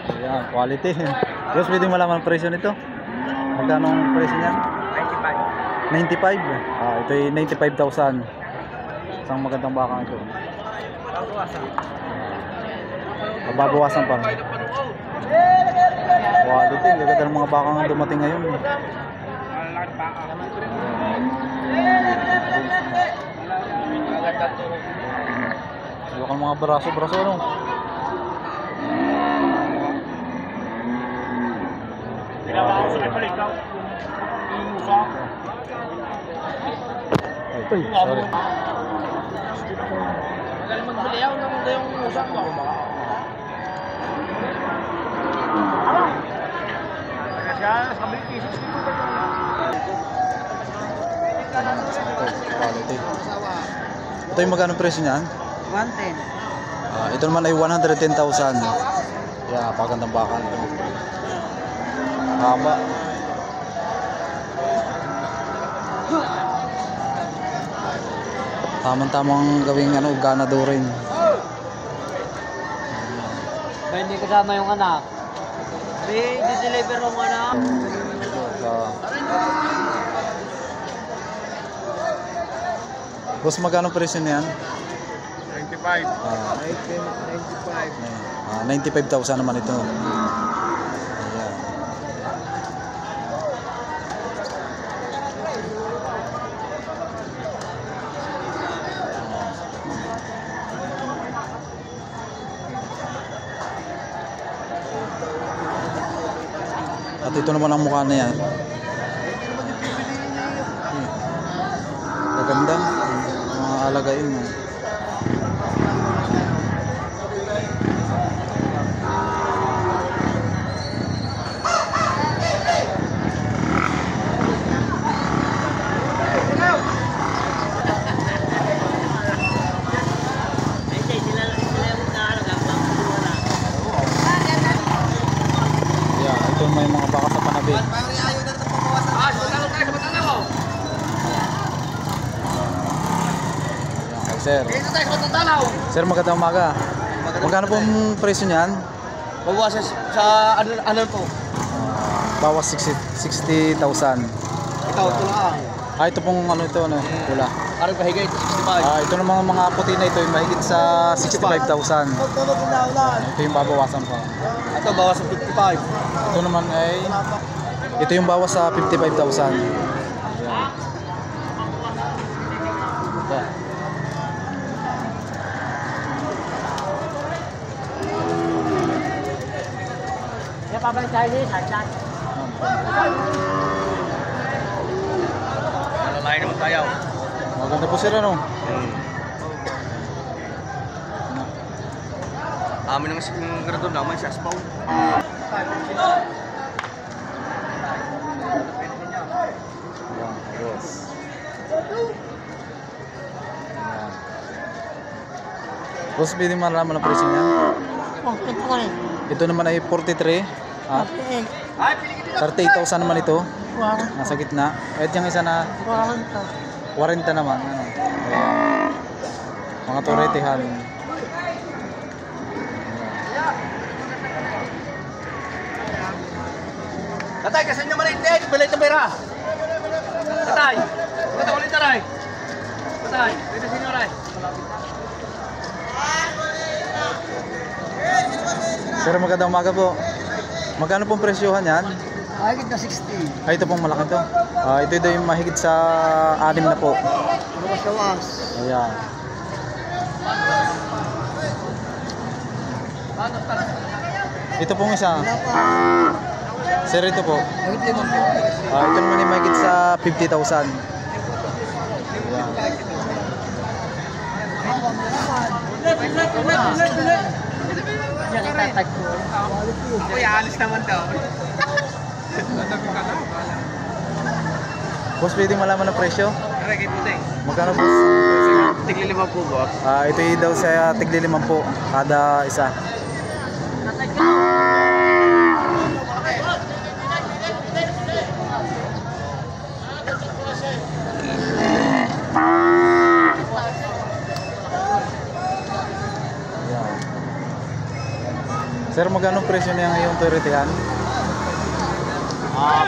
Ayan, quality. Boss, pwede malaman ang presyo nito? Magkano ang presyo niyan? 95. 95? Ito ay 95,000. Isang magandang baka ito. Mababawasan pa. Quality. Gaganda ng mga baka nga dumating ngayon. Iwakan mga braso-braso, ano? Ay, sorry. Magaling magbiliyaw ng yung usap ko. Quality. Ito yung magkano presyo niyan? 110. Ito naman ay 110,000. Yeah, pagandang baka nito. Haba. Tamang-tamang gawing ganado rin. Ba hindi kasama yung anak? Di-deliver mo anak. Boss, magkano presyo niyan? 95. 95,000 naman ito. At ito naman ang mukha niya. Maganda. Mga alagain mo. Ito may mga baka sa panabi. Sir. Sir, magandang umaga. Magkano pong presyo niyan? Bawas sa ano po? Bawas 60,000. Ito lang. Ito pong ito pula. Parang pahigay 65. Ito namang mga puti na ito ay mahigit sa 65,000. Ito yung babawasan pa. Ito bawas sa 55. Ito naman ay ito yung bawas sa 55,000. Ya pa ba Chinese? Hagdan. Malalay naman tayo. Maganda po sila, no? Amin ang grado naman siya spaw. Boss, pwede malaman ang presyo niya? Ito naman ay 43. 38,000 naman ito. Nasa gitna. At yung isa na 40 naman. Mga turetehan. Tatay, kasi nyo malindig. Bilay na pera. Tatay. Tatay, ulit taray. Tatay, ulit na sinyo ray. Sir, magandang umaga po. Magkano pong presyohan yan? Mahigit na 60. Ito pong malaki to. Ito yung mahigit sa 6 na po. Luwas-luwas. Ayan. Ito pong isa. Sir, ito po. Ito naman yung mahigit sa 50,000. Yan ang tatag ko. Uy, alis naman daw. Boss, pwede malaman ang presyo? Aray, kay puting. Magkano boss? Ang presyo? Tigli 5 po, boss. Ito yung daw sa tigli 5 po kada isa. Sir, magkano presyo niya ngayong Toyota?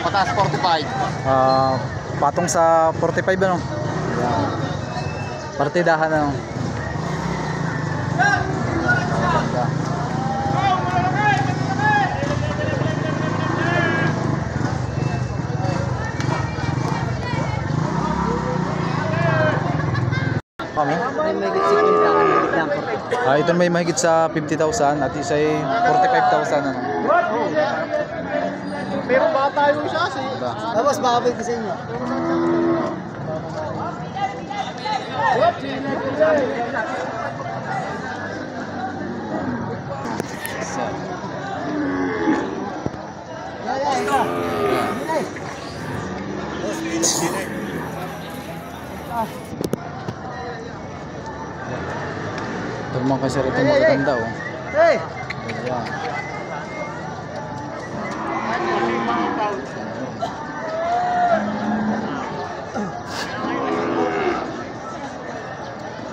Patas 45. Patong sa 45 ano? Yan. Partidahan ano? Ganda. Kami? Ito may mahigit sa 50,000 at isa ay 45,000 ano? Pero baka tayo siya kasi. Tapos baka pwede sa inyo. Ito mga kasi rito magaganda oh. Hey! Ayan.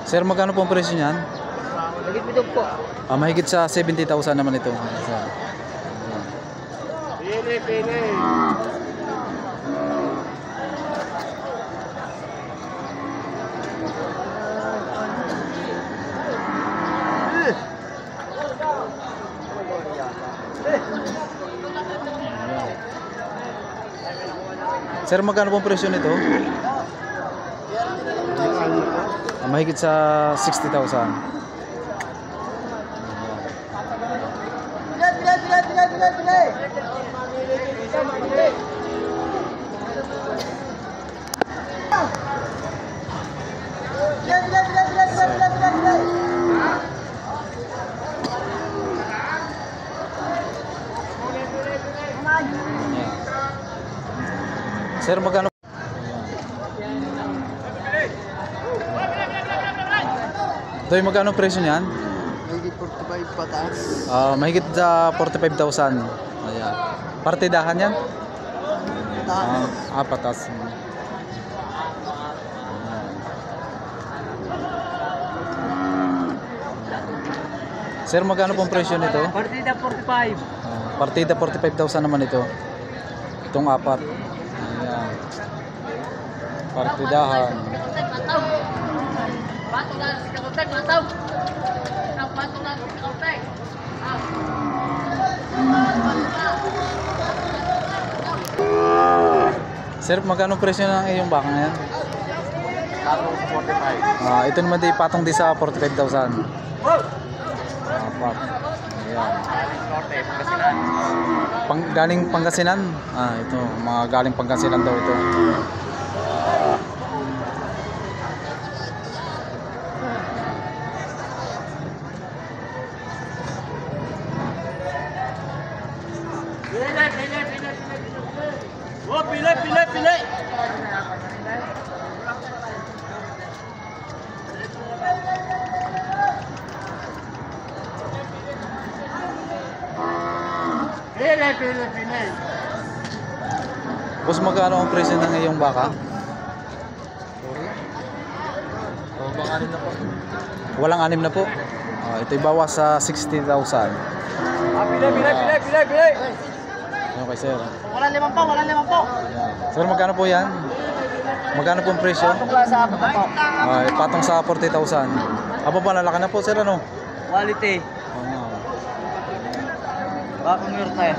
Sir, magkano po ang presyo niyan? Nagipitog po. Mahigit sa 70,000 naman ito. Sir. Pili. Sir, magkano po ang presyo nito? Mahigit sa 60,000. Bilay! Sir, magkano? Doy, magkano presyo niyan? Mahigit 45 pataas. Mahigit sa 45,000. Ayan. Partidahan yan? Patas. Sir, magkano pong presyo nito? Partida 45. Partida 45,000 naman ito. Itong apat. Ayan. Partidahan. Sir, magkano presyo ng iyong baka ngayon? Patong sa 45. Ito naman di patong di sa 45,000. Apat. Ayan. Norte, Pangasinan. Galing Pangasinan. Ito, mga galing Pangasinan daw ito. Pili. Pili. Boss, magkano ang presyo ng iyong baka? Walang anim na po. Ito'y bawas sa 60,000. Pili. Okay, sir. Walang limang po. Ayan. Sir, magkano po yan? Magkano po ang presyo? Sa apat na po. Patong sa 40,000. Aba pa, lalaki na po, sir, ano? Quality. Bakong yurte.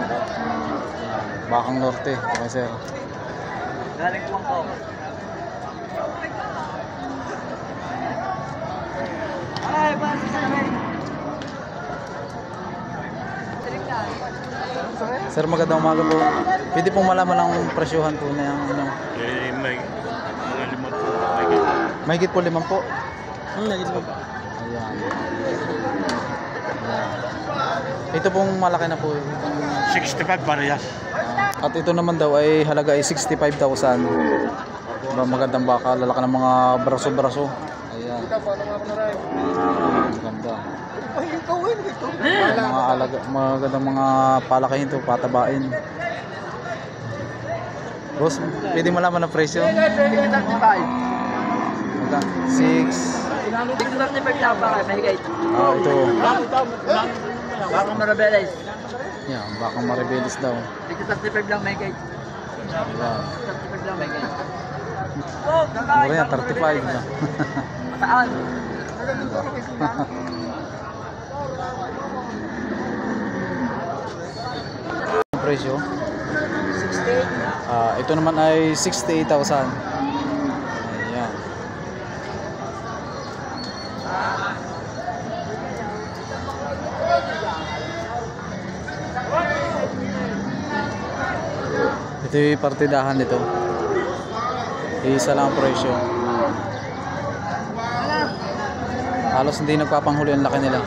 Bakang Norte. Okay, sir. Galing po po. Ay, basta sa amin. Sir, magandang umaga po. Pwede pong malaman ang presyuhan po na yung ano. May mga 5 po. Mahigit po 5 po. Nagit po. Ayan. Ito pong malaki na po. 65 parehas. At ito naman daw ay halaga ay 65,000. Magandang baka, lalaki ng mga braso-braso. Ayan. Maganda. Mga alaga, magandang mga palakihin to, patabain. Boss, pwede malaman ang presyo? 6. Ito. Ito. Bakong Marabeles. Yan, bakang maribelis daw. Dito 35 lang may guide. Yan. 35 lang may guide. Mura yan, 35 na. Mataan. Ang presyo? 68. Ito naman ay 68,000. Ayan. Ito yung partidahan nito. Isa lang ang presyo. Halos hindi nagpapanghuli ang laki nila.